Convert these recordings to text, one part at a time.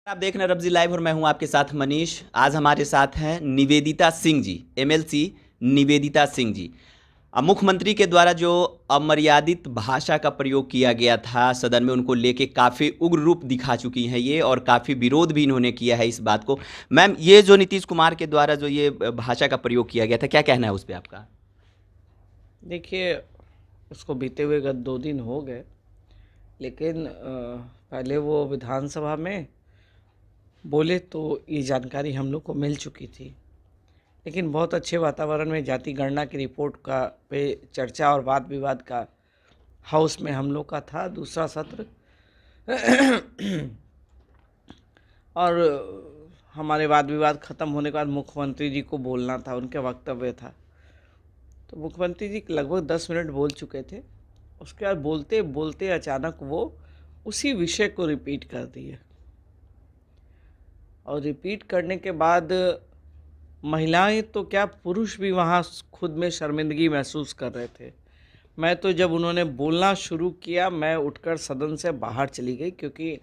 आप देख रहे हैं रब्जी लाइव और मैं हूं आपके साथ मनीष। आज हमारे साथ हैं निवेदिता सिंह जी, एमएलसी निवेदिता सिंह जी। मुख्यमंत्री के द्वारा जो अमर्यादित भाषा का प्रयोग किया गया था सदन में, उनको लेके काफ़ी उग्र रूप दिखा चुकी हैं ये, और काफ़ी विरोध भी इन्होंने किया है इस बात को। मैम, ये जो नीतीश कुमार के द्वारा जो ये भाषा का प्रयोग किया गया था, क्या कहना है उस पर आपका? देखिए, उसको बीते हुए गत 2 दिन हो गए, लेकिन पहले वो विधानसभा में बोले तो ये जानकारी हम लोग को मिल चुकी थी। लेकिन बहुत अच्छे वातावरण में जाति गणना की रिपोर्ट का पे चर्चा और वाद विवाद का हाउस में हम लोग का था दूसरा सत्र। और हमारे वाद विवाद ख़त्म होने के बाद मुख्यमंत्री जी को बोलना था, उनके वक्तव्य था। तो मुख्यमंत्री जी लगभग 10 मिनट बोल चुके थे। उसके बाद बोलते बोलते अचानक वो उसी विषय को रिपीट कर दिए, और रिपीट करने के बाद महिलाएं तो क्या, पुरुष भी वहाँ खुद में शर्मिंदगी महसूस कर रहे थे। मैं तो जब उन्होंने बोलना शुरू किया, मैं उठकर सदन से बाहर चली गई, क्योंकि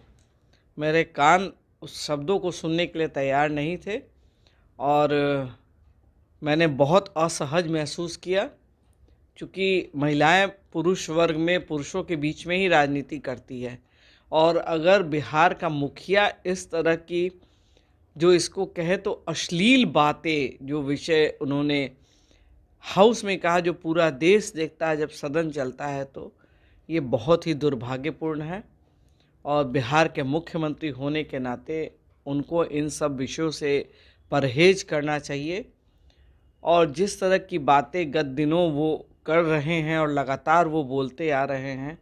मेरे कान उस शब्दों को सुनने के लिए तैयार नहीं थे। और मैंने बहुत असहज महसूस किया, क्योंकि महिलाएं पुरुष वर्ग में, पुरुषों के बीच में ही राजनीति करती है। और अगर बिहार का मुखिया इस तरह की, जो इसको कहे तो अश्लील बातें, जो विषय उन्होंने हाउस में कहा, जो पूरा देश देखता है जब सदन चलता है, तो ये बहुत ही दुर्भाग्यपूर्ण है। और बिहार के मुख्यमंत्री होने के नाते उनको इन सब विषयों से परहेज करना चाहिए। और जिस तरह की बातें गत दिनों वो कर रहे हैं और लगातार वो बोलते आ रहे हैं,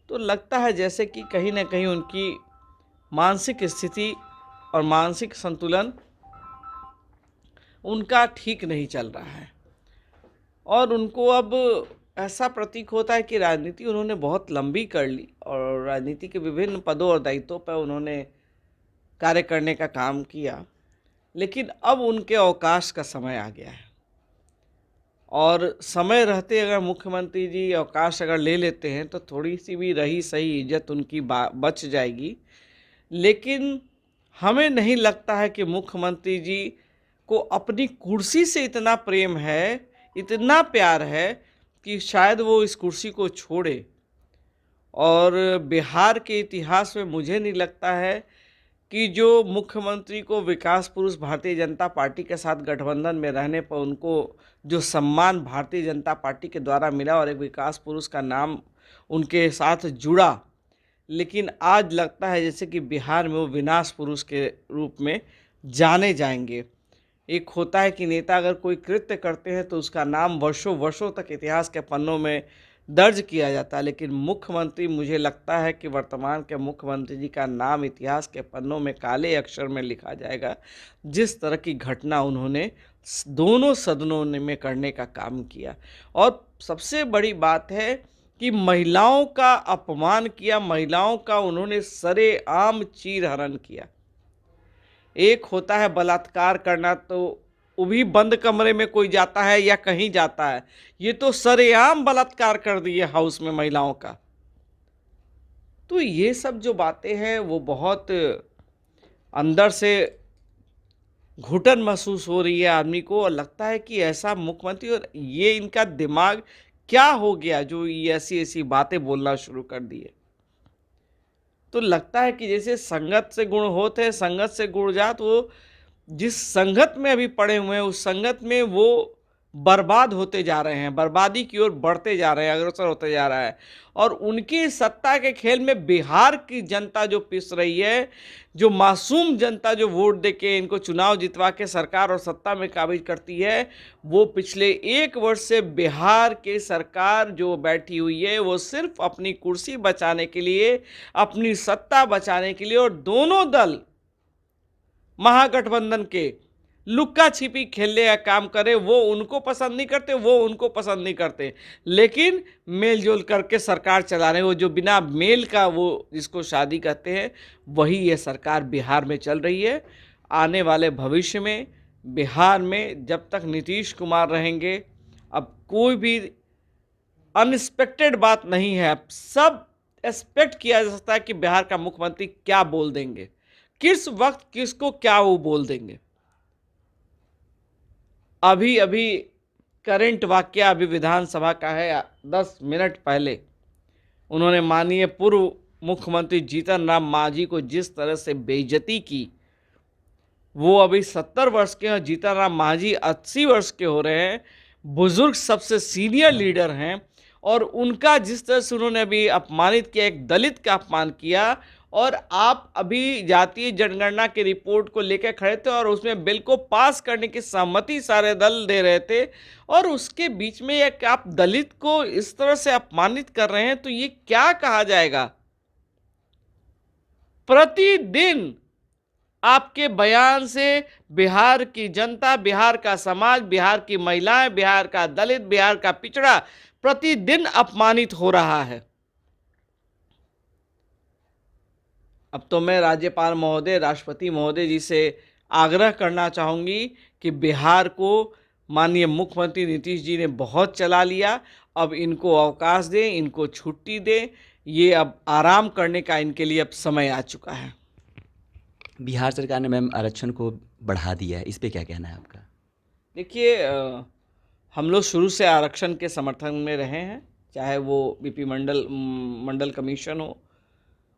तो लगता है जैसे कि कहीं ना कहीं उनकी मानसिक स्थिति और मानसिक संतुलन उनका ठीक नहीं चल रहा है। और उनको अब ऐसा प्रतीक होता है कि राजनीति उन्होंने बहुत लंबी कर ली, और राजनीति के विभिन्न पदों और दायित्वों पर उन्होंने कार्य करने का काम किया, लेकिन अब उनके अवकाश का समय आ गया है। और समय रहते अगर मुख्यमंत्री जी अवकाश अगर ले लेते हैं, तो थोड़ी सी भी रही सही इज्जत उनकी बच जाएगी। लेकिन हमें नहीं लगता है कि मुख्यमंत्री जी को अपनी कुर्सी से इतना प्रेम है, इतना प्यार है, कि शायद वो इस कुर्सी को छोड़े। और बिहार के इतिहास में मुझे नहीं लगता है कि जो मुख्यमंत्री को विकास पुरुष भारतीय जनता पार्टी के साथ गठबंधन में रहने पर उनको जो सम्मान भारतीय जनता पार्टी के द्वारा मिला और एक विकास पुरुष का नाम उनके साथ जुड़ा, लेकिन आज लगता है जैसे कि बिहार में वो विनाश पुरुष के रूप में जाने जाएंगे। एक होता है कि नेता अगर कोई कृत्य करते हैं तो उसका नाम वर्षों वर्षों तक इतिहास के पन्नों में दर्ज किया जाता है, लेकिन मुख्यमंत्री, मुझे लगता है कि वर्तमान के मुख्यमंत्री जी का नाम इतिहास के पन्नों में काले अक्षर में लिखा जाएगा। जिस तरह की घटना उन्होंने दोनों सदनों में करने का काम किया। और सबसे बड़ी बात है कि महिलाओं का अपमान किया, महिलाओं का उन्होंने सरेआम चीरहरण किया। एक होता है बलात्कार करना, तो वो भी बंद कमरे में कोई जाता है या कहीं जाता है, ये तो सरेआम बलात्कार कर दिए हाउस में महिलाओं का। तो ये सब जो बातें हैं वो बहुत अंदर से घुटन महसूस हो रही है आदमी को, और लगता है कि ऐसा मुख्यमंत्री, और ये इनका दिमाग क्या हो गया जो ये ऐसी ऐसी बातें बोलना शुरू कर दिए। तो लगता है कि जैसे संगत से गुण होते हैं, संगत से गुण जात। वो जिस संगत में अभी पड़े हुए हैं, उस संगत में वो बर्बाद होते जा रहे हैं, बर्बादी की ओर बढ़ते जा रहे हैं, अग्रसर होते जा रहा है। और उनकी सत्ता के खेल में बिहार की जनता जो पिस रही है, जो मासूम जनता जो वोट देके इनको चुनाव जितवा के सरकार और सत्ता में काबिज करती है, वो पिछले 1 वर्ष से बिहार के सरकार जो बैठी हुई है, वो सिर्फ अपनी कुर्सी बचाने के लिए, अपनी सत्ता बचाने के लिए, और दोनों दल महागठबंधन के लुक्का छिपी खेलने का काम करे, वो उनको पसंद नहीं करते, वो उनको पसंद नहीं करते, लेकिन मेलजोल करके सरकार चला रहे हैं। वो जो बिना मेल का, वो जिसको शादी कहते हैं, वही ये सरकार बिहार में चल रही है। आने वाले भविष्य में बिहार में जब तक नीतीश कुमार रहेंगे, अब कोई भी अनएक्सपेक्टेड बात नहीं है। अब सब एक्सपेक्ट किया जा सकता है कि बिहार का मुख्यमंत्री क्या बोल देंगे, किस वक्त किसको क्या वो बोल देंगे। अभी अभी करंट वाकया अभी विधानसभा का है, 10 मिनट पहले उन्होंने माननीय पूर्व मुख्यमंत्री जीतन राम मांझी को जिस तरह से बेइज्जती की, वो अभी 70 वर्ष के हैं, जीतन राम मांझी 80 वर्ष के हो रहे हैं, बुजुर्ग सबसे सीनियर लीडर हैं, और उनका जिस तरह से उन्होंने अभी अपमानित किया, एक दलित का अपमान किया, और आप अभी जातीय जनगणना की रिपोर्ट को लेकर खड़े थे और उसमें बिल को पास करने की सहमति सारे दल दे रहे थे, और उसके बीच में एक आप दलित को इस तरह से अपमानित कर रहे हैं, तो ये क्या कहा जाएगा। प्रतिदिन आपके बयान से बिहार की जनता, बिहार का समाज, बिहार की महिलाएं, बिहार का दलित, बिहार का पिछड़ा प्रतिदिन अपमानित हो रहा है। अब तो मैं राज्यपाल महोदय, राष्ट्रपति महोदय जी से आग्रह करना चाहूँगी कि बिहार को माननीय मुख्यमंत्री नीतीश जी ने बहुत चला लिया, अब इनको अवकाश दें, इनको छुट्टी दें, ये अब आराम करने का इनके लिए अब समय आ चुका है। बिहार सरकार ने मैम आरक्षण को बढ़ा दिया है, इस पे क्या कहना है आपका? देखिए, हम लोग शुरू से आरक्षण के समर्थन में रहे हैं, चाहे वो बीपी मंडल कमीशन हो,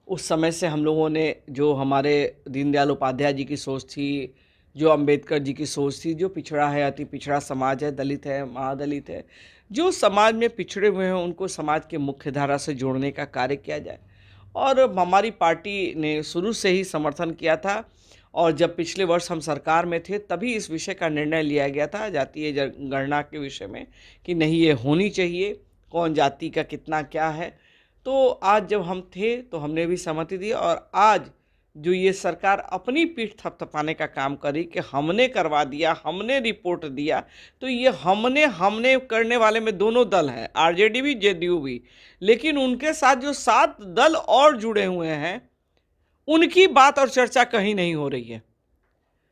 उस समय से हम लोगों ने जो हमारे दीनदयाल उपाध्याय जी की सोच थी, जो अंबेडकर जी की सोच थी, जो पिछड़ा है, अति पिछड़ा समाज है, दलित है, महादलित है, जो समाज में पिछड़े हुए हैं, उनको समाज के मुख्य धारा से जोड़ने का कार्य किया जाए। और हमारी पार्टी ने शुरू से ही समर्थन किया था, और जब पिछले वर्ष हम सरकार में थे तभी इस विषय का निर्णय लिया गया था, जातीय जनगणना के विषय में, कि नहीं ये होनी चाहिए, कौन जाति का कितना क्या है। तो आज जब हम थे तो हमने भी सहमति दी, और आज जो ये सरकार अपनी पीठ थपथपाने का काम करी कि हमने करवा दिया, हमने रिपोर्ट दिया, तो ये हमने करने वाले में दोनों दल हैं, आरजेडी भी, जेडीयू भी, लेकिन उनके साथ जो 7 दल और जुड़े हुए हैं, उनकी बात और चर्चा कहीं नहीं हो रही है।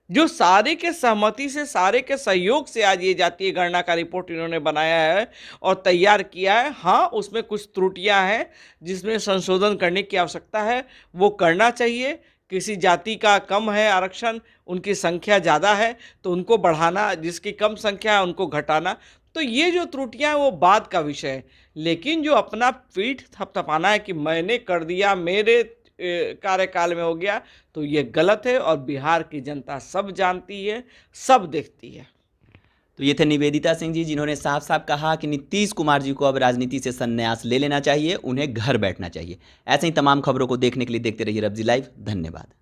जो सारे के सहमति से, सारे के सहयोग से आज ये जातीय गणना का रिपोर्ट इन्होंने बनाया है और तैयार किया है। हाँ, उसमें कुछ त्रुटियां हैं जिसमें संशोधन करने की आवश्यकता है, वो करना चाहिए। किसी जाति का कम है आरक्षण, उनकी संख्या ज़्यादा है तो उनको बढ़ाना, जिसकी कम संख्या है उनको घटाना, तो ये जो त्रुटियां हैं वो बाद का विषय है। लेकिन जो अपना पीठ थपथपाना है कि मैंने कर दिया, मेरे कार्यकाल में हो गया, तो ये गलत है, और बिहार की जनता सब जानती है, सब देखती है। तो ये थे निवेदिता सिंह जी, जिन्होंने साफ साफ कहा कि नीतीश कुमार जी को अब राजनीति से संन्यास ले लेना चाहिए, उन्हें घर बैठना चाहिए। ऐसे ही तमाम खबरों को देखने के लिए देखते रहिए रब्जी लाइव। धन्यवाद।